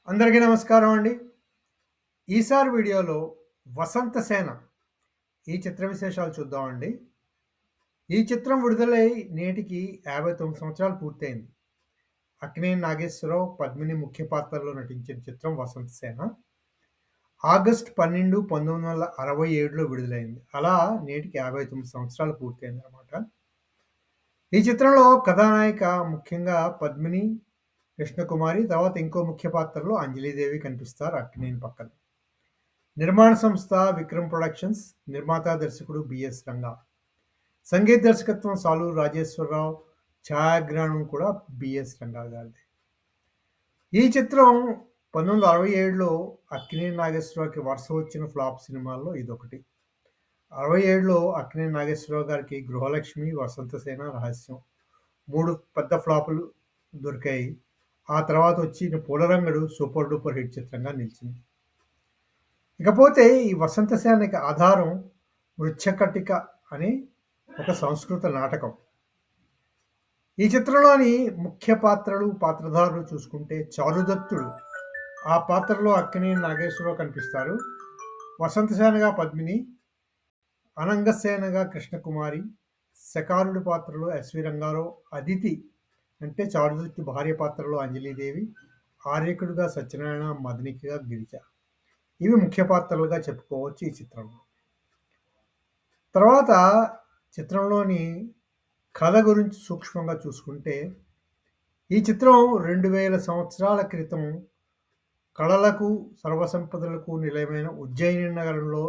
అందరికీ నమస్కారం అండి. ఈసారి వీడియోలో 'వసంత సేన' ఈ చిత్ర విశేషాలు చూద్దామండి. ఈ చిత్రం విడుదలై నేటికి 59 సంవత్సరాలు పూర్తయింది. అక్కినేని నాగేశ్వరరావు, పద్మిని ముఖ్య పాత్రల్లో నటించిన చిత్రం 'వసంత సేన'. ఆగస్టు 12, 1967లో విడుదలైంది. అలా నేటికి 59 సంవత్సరాలు పూర్తయిందనమాట. ఈ చిత్రంలో కథానాయిక ముఖ్యంగా పద్మిని, కృష్ణకుమారి, తర్వాత ఇంకో ముఖ్య పాత్రలో అంజలీదేవి కనిపిస్తారు అక్కినేని పక్కన. నిర్మాణ సంస్థ విక్రమ్ ప్రొడక్షన్స్, నిర్మాత దర్శకుడు బిఎస్ రంగా. సంగీత దర్శకత్వం సాలూరు రాజేశ్వరరావు, ఛాయాగ్రహణం కూడా బిఎస్ రంగా గారిది. ఈ చిత్రం 1967లో అక్కినేని నాగేశ్వరరావుకి వరుస వచ్చిన ఫ్లాప్ సినిమాల్లో ఇదొకటి. 67లో అక్కినేని నాగేశ్వరరావు గారికి గృహలక్ష్మి, వసంతసేన, రహస్యం 3 పెద్ద ఫ్లాపులు దొరికాయి. ఆ తర్వాత వచ్చిన పూలరంగడు సూపర్ డూపర్ హిట్ చిత్రంగా నిలిచింది. ఇకపోతే ఈ వసంత సేనకి ఆధారం మృచ్ఛకటిక అనే ఒక సంస్కృత నాటకం. ఈ చిత్రంలోని ముఖ్య పాత్రధారులు చూసుకుంటే చారుదత్తుడు, ఆ పాత్రలో అక్కినేని నాగేశ్వరరావు కనిపిస్తారు. వసంత సేనగా పద్మిని, అనంగసేనగా కృష్ణకుమారి, శకారుడి పాత్రలో ఎస్వి రంగారావు, అదితి అంటే చారుదత్తి భార్య పాత్రలో అంజలీదేవి, ఆర్యకుడిగా సత్యనారాయణ, మదనికగా గిరిజ. ఇవి ముఖ్య పాత్రలుగా చెప్పుకోవచ్చు ఈ చిత్రంలో. తర్వాత చిత్రంలోని కథ గురించి సూక్ష్మంగా చూసుకుంటే, ఈ చిత్రం 2000 సంవత్సరాల క్రితం కళలకు, సర్వసంపదలకు నిలయమైన ఉజ్జయిని నగరంలో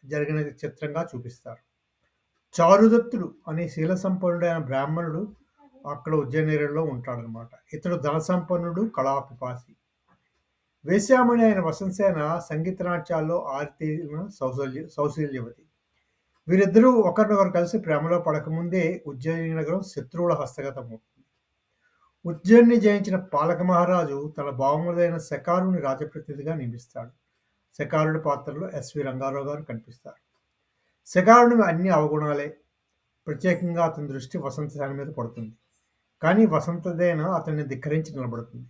జరిగిన చిత్రంగా చూపిస్తారు. చారుదత్తుడు అనే శీల సంపన్నుడైన బ్రాహ్మణుడు అక్కడ ఉజ్జయిని నగరంలో ఉంటాడనమాట. ఇతడు ధన సంపన్నుడు, కళాపిపాసి. వేశ్యామణి అయిన వసంతసేన సంగీత నాట్యాల్లో ఆరితేరిన సౌశల్యవతి. వీరిద్దరూ ఒకరినొకరు కలిసి ప్రేమలో పడకముందే ఉజ్జయిని నగరం శత్రువుల హస్తగతమవుతుంది. ఉజ్జయిని జయించిన పాలక మహారాజు తన బావమరుదైన శకారుని రాజప్రతినిధిగా నియమిస్తాడు. శకారుడి పాత్రలో ఎస్వి రంగారావు గారు కనిపిస్తారు. శకారుని అన్ని అవగుణాలే. ప్రత్యేకంగా అతని దృష్టి వసంతసేన మీద పడుతుంది. కానీ వసంతసేన అతన్ని ధిక్కరించి నిలబడుతుంది.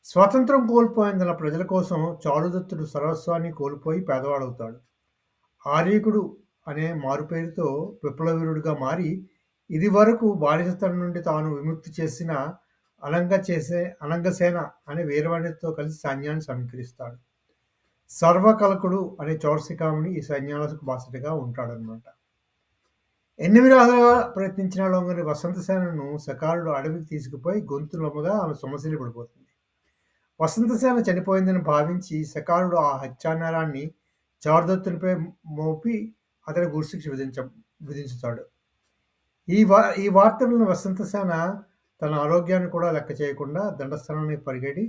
స్వాతంత్రం కోల్పోయిన తన ప్రజల కోసం చారుదత్తుడు సర్వస్వాన్ని కోల్పోయి పేదవాడవుతాడు. ఆర్యకుడు అనే మారుపేరుతో విప్లవీరుడిగా మారి ఇది వరకు బానిసతనం నుండి తాను విముక్తి చేసిన అనంగసేన అనే వీరవనితతో కలిసి సైన్యాన్ని సమీకరిస్తాడు. సర్వకలకుడు అనే చౌరసికాముని ఈ సైన్యాలకు బాసటగా ఉంటాడనమాట. ఎన్ని విధాలుగా ప్రయత్నించిన లొంగని వసంతసేనను శకారుడు అడవికి తీసుకుపోయి గొంతు లొమ్మగా ఆమె సొమ్మసిల్లి పడిపోతుంది. వసంతసేన చనిపోయిందని భావించి శకారుడు ఆ హత్యానేరాన్ని చారుదత్తునిపై మోపి అతని ఉరిశిక్ష విధించుతాడు. ఈ వార్త విన్న వసంతసేన తన ఆరోగ్యాన్ని కూడా లెక్క చేయకుండా దండస్థానానికి పరిగెడి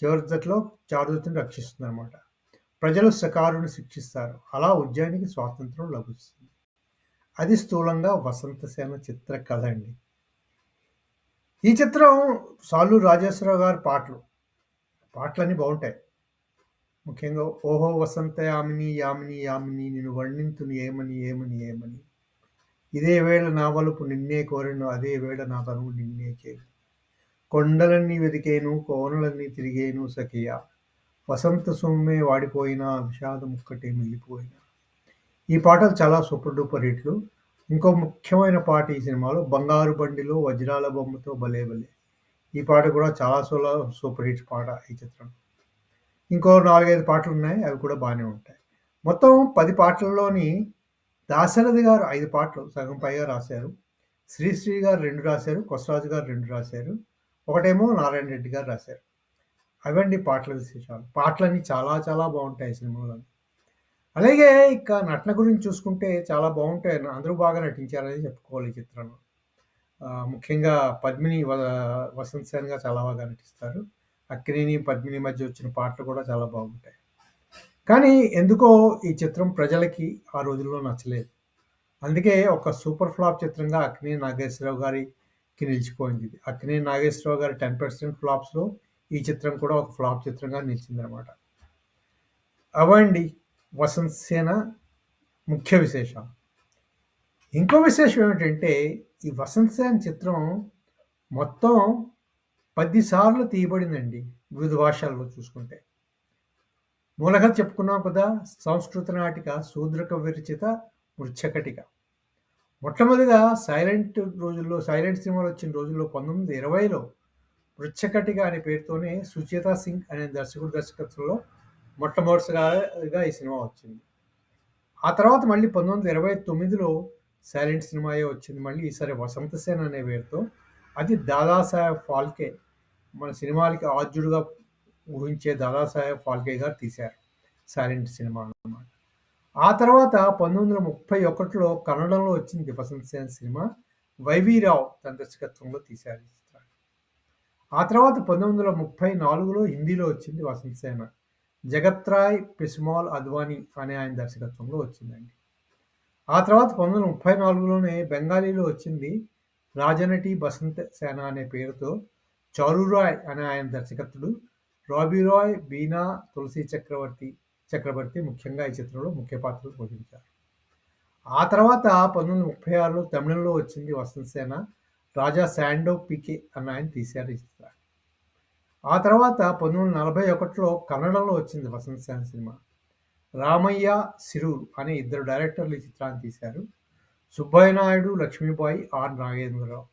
చివరిలో చారుదత్తుని రక్షిస్తుందన్నమాట. ప్రజలు శకారుని శిక్షిస్తారు. అలా ఉజ్జయినికి స్వాతంత్రం లభిస్తుంది. అది స్థూలంగా వసంతసేన చిత్ర కథ అండి. ఈ చిత్రం సాలూరు రాజేశ్వరరావు గారి పాటలన్నీ బాగుంటాయి. ముఖ్యంగా ఓహో వసంత యామిని యామిని యామిని నిన్ను వర్ణింతుని ఏమని ఏమని ఏమని, ఇదే వేళ నా వలుపు నిన్నే కోరెను, అదే వేళ నా తనువు నిన్నే చేరు, కొండలన్నీ వెతికేను కోనలన్నీ తిరిగేను సఖియా, వసంత సొమ్మే వాడిపోయినా విషాదం ఒక్కటే మిగిలిపోయినా. ఈ పాటలు చాలా సూపర్ డూపర్ హిట్లు. ఇంకో ముఖ్యమైన పాట ఈ సినిమాలో బంగారు బండిలో వజ్రాల బొమ్మతో భలే భలే. ఈ పాట కూడా చాలా సూపర్ హిట్ పాట ఈ చిత్రం. ఇంకో 4-5 పాటలు ఉన్నాయి, అవి కూడా బాగానే ఉంటాయి. మొత్తం 10 పాటల్లోని దాశరథి గారు 5 పాటలు సగం పైగా రాశారు. శ్రీశ్రీ గారు 2 రాశారు, కొసరాజు గారు 2 రాశారు, ఒకటేమో నారాయణ రెడ్డి గారు రాశారు. అవండి పాటల విశేషాలు. పాటలన్నీ చాలా చాలా బాగుంటాయి సినిమాలో. అలాగే ఇక నటన గురించి చూసుకుంటే చాలా బాగుంటాయి. అందరూ బాగా నటించారని చెప్పుకోవాలి ఈ చిత్రంలో. ముఖ్యంగా పద్మిని వసంత్ సేన్గా చాలా బాగా నటిస్తారు. అక్కినేని పద్మిని మధ్య వచ్చిన పాటలు కూడా చాలా బాగుంటాయి. కానీ ఎందుకో ఈ చిత్రం ప్రజలకి ఆ రోజుల్లో నచ్చలేదు. అందుకే ఒక సూపర్ ఫ్లాప్ చిత్రంగా అక్కినేని నాగేశ్వరరావు గారికి నిలిచిపోయింది ఇది. అక్కినేని నాగేశ్వరరావు గారి 10% ఫ్లాప్స్లో ఈ చిత్రం కూడా ఒక ఫ్లాప్ చిత్రంగా నిలిచిందనమాట. అవండి వసంత్ సేన ముఖ్య విశేషాలు. ఇంకో విశేషం ఏమిటంటే ఈ వసంత్ సేన చిత్రం మొత్తం 10 సార్లు తీయబడిందండి వివిధ భాషల్లో చూసుకుంటే. మూలకథ చెప్పుకున్నాం కదా! సంస్కృత నాటిక శూద్రక విరచిత మృచ్ఛకటిక. మొట్టమొదటిగా సైలెంట్ సినిమాలు వచ్చిన రోజుల్లో 1920లో మృచ్ఛకటిక అనే పేరుతోనే సుచేతా సింగ్ అనే దర్శకుడి దర్శకత్వంలో మొట్టమొదటిసారిగా ఈ సినిమా వచ్చింది. ఆ తర్వాత మళ్ళీ 1929లో సైలెంట్ సినిమాయే వచ్చింది. మళ్ళీ ఈసారి 'వసంతసేన' అనే పేరుతో. అది దాదాసాహెబ్ ఫాల్కే మన సినిమాలకి ఆద్యుడుగా ఊహించే దాదాసాహెబ్ ఫాల్కే గారు తీశారు. సైలెంట్ సినిమా అన్నమాట. ఆ తర్వాత 1931లో కన్నడంలో వచ్చింది 'వసంతసేన' సినిమా. వైవి రావు తన దర్శకత్వంలో తీశారు ఈ చిత్రాన్ని. ఆ తర్వాత 1934లో హిందీలో వచ్చింది 'వసంతసేన'. జగత్రాయ్ పెసుమాల్ అద్వానీ అనే ఆయన దర్శకత్వంలో వచ్చిందండి. ఆ తర్వాత 1934లోనే బెంగాలీలో వచ్చింది 'రాజనటి బసంత సేన' అనే పేరుతో చారురాయ్ అనే ఆయన దర్శకత్వుడు. రాబీ రాయ్, బీనా, తులసి చక్రవర్తి ముఖ్యంగా ఈ చిత్రంలో ముఖ్య పాత్రలు పోషించారు. ఆ తర్వాత 1936లో తమిళంలో వచ్చింది 'వసంతసేన'. రాజా శాండో పీకే అన్న ఆయన తీశారు ఈ చిత్రాన్ని. ఆ తర్వాత 1941లో కన్నడంలో వచ్చింది 'వసంతసేన' సినిమా. రామయ్య, సిరూర్ అనే ఇద్దరు డైరెక్టర్లు ఈ చిత్రాన్ని తీశారు. సుబ్బయ్య నాయుడు, లక్ష్మీబాయి, ఆర్ నాగేంద్రరావు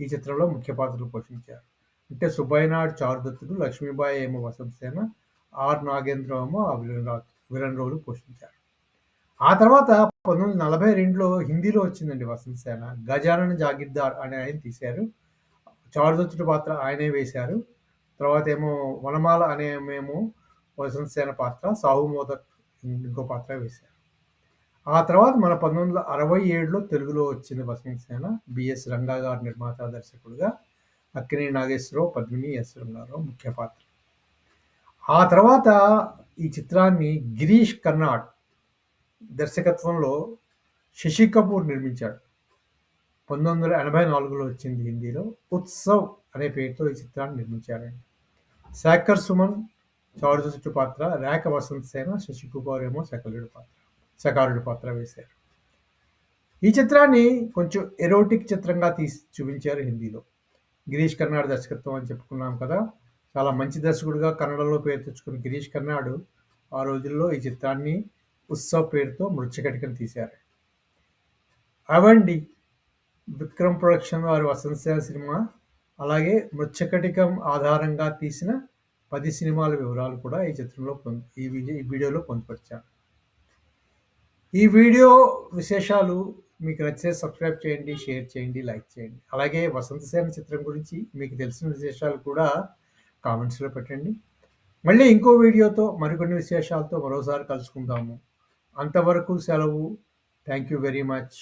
ఈ చిత్రంలో ముఖ్య పాత్రలు పోషించారు. అంటే సుబ్బయ్య నాయుడు చారుదత్తుడు, లక్ష్మీబాయి ఏమో వసంతసేన, ఆర్ నాగేంద్రరావు ఏమో ఆ విలన్ రోల్ పోషించారు. ఆ తర్వాత 1942లో హిందీలో వచ్చిందండి 'వసంతసేన'. గజానన జాగీర్దార్ అనే ఆయన తీశారు. చారుదత్తుడి పాత్ర ఆయనే వేశారు. తర్వాత ఏమో వనమాల అనే ఆమేమో వసంతసేన పాత్ర, సాహు మోదక్ ఇంకో పాత్ర వేశారు. ఆ తర్వాత మన 1967లో తెలుగులో వచ్చింది 'వసంతసేన'. బిఎస్ రంగా గారు నిర్మాత, దర్శకుడుగా. అక్కినేని నాగేశ్వరరావు, పద్మిని, ఎస్ రంగారావు ముఖ్య పాత్ర. ఆ తర్వాత ఈ చిత్రాన్ని గిరీష్ కర్నాడ్ దర్శకత్వంలో శశి కపూర్ నిర్మించాడు. 1984లో వచ్చింది హిందీలో. 'ఉత్సవ్' అనే పేరుతో ఈ చిత్రాన్ని నిర్మించారండి. శేఖర్ సుమన్ చారుదత్తుడి పాత్ర, రేఖ వసంతసేన, శశి కపూర్ ఏమో సకారుడి పాత్ర వేశారు. ఈ చిత్రాన్ని కొంచెం ఎరోటిక్ చిత్రంగా తీసి చూపించారు హిందీలో. గిరీష్ కర్నాడ్ దర్శకత్వం అని చెప్పుకున్నాం కదా! చాలా మంచి దర్శకుడిగా కన్నడంలో పేరు తెచ్చుకున్న గిరీష్ కర్నాడ్ ఆ రోజుల్లో ఈ చిత్రాన్ని 'ఉత్సవ్' పేరుతో మృచ్ఛకటికను తీశారు. అవండి విక్రమ్ ప్రొడక్షన్ వారి 'వసంతసేన' సినిమా. అలాగే మృచ్ఛకటికం ఆధారంగా తీసిన 10 సినిమాల వివరాలు కూడా ఈ చిత్రంలో ఈ వీడియోలో పొందుపరిచాను. ఈ వీడియో విశేషాలు మీకు నచ్చితే సబ్స్క్రైబ్ చేయండి, షేర్ చేయండి, లైక్ చేయండి. అలాగే 'వసంతసేన' చిత్రం గురించి మీకు తెలిసిన విశేషాలు కూడా కామెంట్స్‌లో పెట్టండి. మళ్ళీ ఇంకో వీడియోతో మరికొన్ని విశేషాలతో మరోసారి కలుసుకుందాము. అంతవరకు సెలవు. Thank you very much.